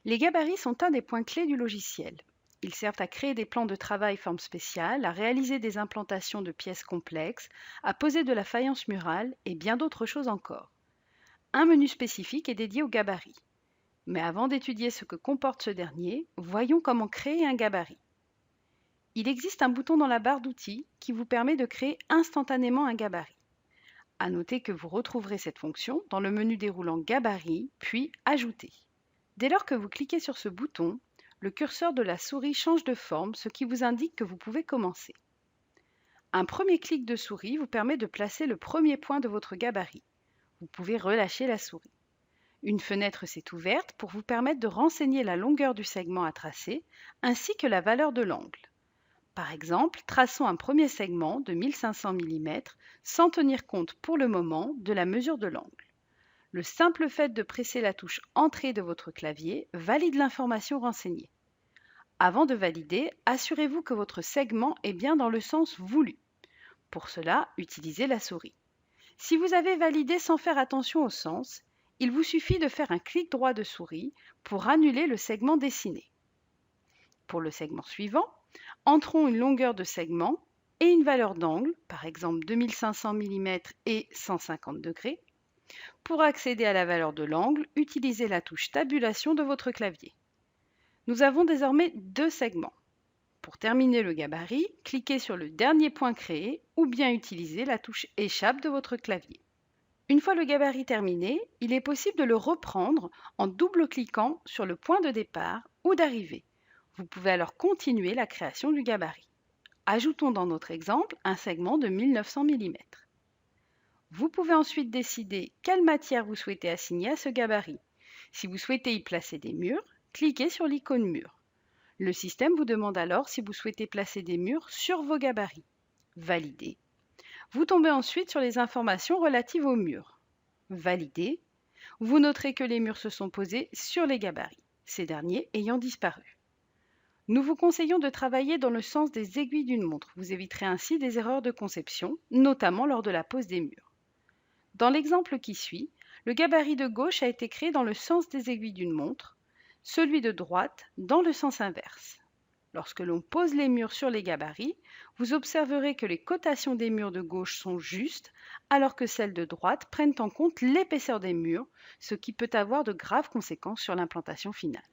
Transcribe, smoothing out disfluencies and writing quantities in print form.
Les gabarits sont un des points clés du logiciel. Ils servent à créer des plans de travail forme spéciale, à réaliser des implantations de pièces complexes, à poser de la faïence murale et bien d'autres choses encore. Un menu spécifique est dédié au gabarit. Mais avant d'étudier ce que comporte ce dernier, voyons comment créer un gabarit. Il existe un bouton dans la barre d'outils qui vous permet de créer instantanément un gabarit. À noter que vous retrouverez cette fonction dans le menu déroulant Gabarit, puis Ajouter. Dès lors que vous cliquez sur ce bouton, le curseur de la souris change de forme, ce qui vous indique que vous pouvez commencer. Un premier clic de souris vous permet de placer le premier point de votre gabarit. Vous pouvez relâcher la souris. Une fenêtre s'est ouverte pour vous permettre de renseigner la longueur du segment à tracer ainsi que la valeur de l'angle. Par exemple, traçons un premier segment de 1500 mm sans tenir compte pour le moment de la mesure de l'angle. Le simple fait de presser la touche Entrée de votre clavier valide l'information renseignée. Avant de valider, assurez-vous que votre segment est bien dans le sens voulu. Pour cela, utilisez la souris. Si vous avez validé sans faire attention au sens, il vous suffit de faire un clic droit de souris pour annuler le segment dessiné. Pour le segment suivant, entrons une longueur de segment et une valeur d'angle, par exemple 2500 mm et 150 degrés. Pour accéder à la valeur de l'angle, utilisez la touche Tabulation de votre clavier. Nous avons désormais deux segments. Pour terminer le gabarit, cliquez sur le dernier point créé ou bien utilisez la touche Échappe de votre clavier. Une fois le gabarit terminé, il est possible de le reprendre en double-cliquant sur le point de départ ou d'arrivée. Vous pouvez alors continuer la création du gabarit. Ajoutons dans notre exemple un segment de 1900 mm. Vous pouvez ensuite décider quelle matière vous souhaitez assigner à ce gabarit. Si vous souhaitez y placer des murs, cliquez sur l'icône mur. Le système vous demande alors si vous souhaitez placer des murs sur vos gabarits. Validez. Vous tombez ensuite sur les informations relatives aux murs. Validez. Vous noterez que les murs se sont posés sur les gabarits, ces derniers ayant disparu. Nous vous conseillons de travailler dans le sens des aiguilles d'une montre. Vous éviterez ainsi des erreurs de conception, notamment lors de la pose des murs. Dans l'exemple qui suit, le gabarit de gauche a été créé dans le sens des aiguilles d'une montre, celui de droite dans le sens inverse. Lorsque l'on pose les murs sur les gabarits, vous observerez que les cotations des murs de gauche sont justes, alors que celles de droite prennent en compte l'épaisseur des murs, ce qui peut avoir de graves conséquences sur l'implantation finale.